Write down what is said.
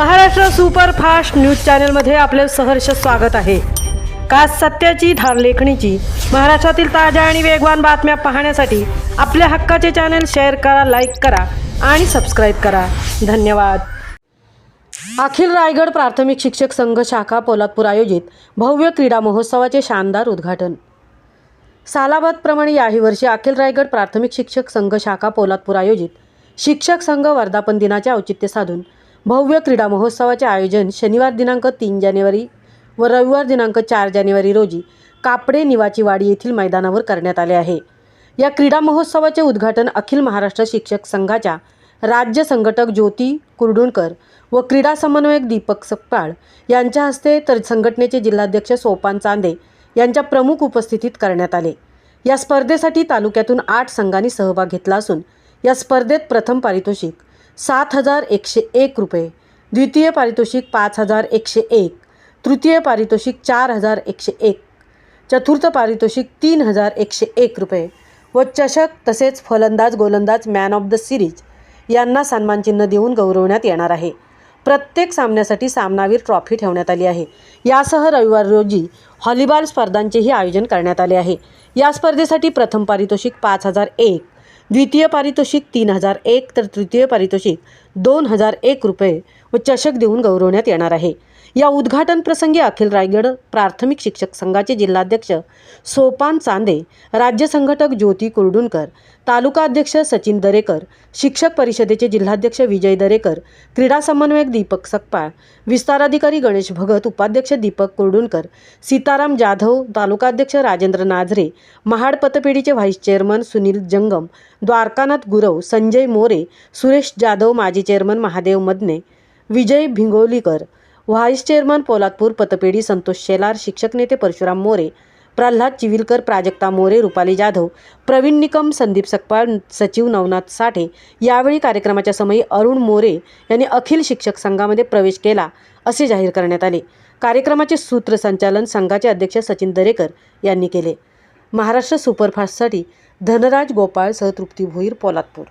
Maharashtra superfast news चॅनलमध्ये आपले सहर्ष स्वागत आहे। का सत्याची धार लेखणीची महाराष्ट्रातील ताज्या आणि वेगवान बातम्या पाहण्यासाठी आपल्या हक्काचे चॅनल शेअर करा, लाईक करा आणि सबस्क्राइब करा। धन्यवाद। अखिल रायगड प्राथमिक शिक्षक संघ शाखा पोलादपूर आयोजित भव्य क्रीडा महोत्सवाचे शानदार उद्घाटन। सालाबादप्रमाणे याही वर्षी अखिल रायगड प्राथमिक शिक्षक संघ शाखा पोलादपूर आयोजित शिक्षक संघ वर्धापन दिनाचे औचित्य साधून भव्य क्रीडा महोत्सवाचे आयोजन शनिवार दिनांक 3 जानेवारी व रविवार दिनांक 4 जानेवारी रोजी कापडे निवाची वाडी येथील मैदानावर करण्यात आले आहे। या क्रीडा महोत्सवाचे उद्घाटन अखिल महाराष्ट्र शिक्षक संघाच्या राज्य संघटक ज्योती कुर्डुनकर व क्रीडा समन्वयक दीपक सकपाळ यांच्या हस्ते तर संघटनेचे जिल्हाध्यक्ष सोपान चांदे यांच्या प्रमुख उपस्थितीत करण्यात आले। या स्पर्धेसाठी तालुक्यातून 8 संघांनी सहभाग घेतला असून या स्पर्धेत प्रथम पारितोषिक 7,101 रुपये, द्वितीय पारितोषिक 5,101, तृतीय पारितोषिक 4,101, चतुर्थ पारितोषिक 3,101 रुपये व चषक तसेच फलंदाज गोलंदाज मॅन ऑफ द सिरीज यांना सन्मानचिन्ह देऊन गौरवण्यात येणार आहे। प्रत्येक सामन्यासाठी सामनावीर ट्रॉफी ठेवण्यात आली आहे। यासह रविवार रोजी व्हॉलीबॉल स्पर्धांचेही आयोजन करण्यात आले आहे। या स्पर्धेसाठी प्रथम पारितोषिक 5,001, द्वितीय पारितोषिक 3,001 तर तृतीय पारितोषिक 2,001 रुपये व चषक देऊन गौरवण्यात येणार आहे। या उद्घाटन प्रसंगी अखिल रायगड प्राथमिक शिक्षक संघाचे जिल्हाध्यक्ष सोपान चांदे, राज्य संघटक ज्योती कुर्डुनकर, तालुका अध्यक्ष सचिन दरेकर, शिक्षक परिषदेचे जिल्हाध्यक्ष विजय दरेकर, क्रीडा समन्वयक दीपक सकपाळ, विस्ताराधिकारी गणेश भगत, उपाध्यक्ष दीपक कुर्डुनकर, सीताराम जाधव, तालुका अध्यक्ष राजेंद्र नाझरे, महाड पतपेढीचे व्हाईस चेअरमन सुनील जंगम, द्वारकानाथ गुरव, संजय मोरे, सुरेश जाधव, माजी चेअरमन महादेव मदने, विजय भिंगोलीकर, व्हाईस चेअरमन पोलादपूर पतपेढी संतोष शेलार, शिक्षक नेते परशुराम मोरे, प्रल्हाद चिविलकर, प्राजक्ता मोरे, रुपाली जाधव, प्रवीण निकम, संदीप सकपाळ, सचिव नवनाथ साठे। यावेळी कार्यक्रमाच्या समयी अरुण मोरे यांनी अखिल शिक्षक संघामध्ये प्रवेश केला असे जाहीर करण्यात आले। कार्यक्रमाचे सूत्रसंचालन संघाचे अध्यक्ष सचिन दरेकर यांनी केले। महाराष्ट्र सुपरफास्टसाठी धनराज गोपाळ सह तृप्ती भोईर, पोलादपूर।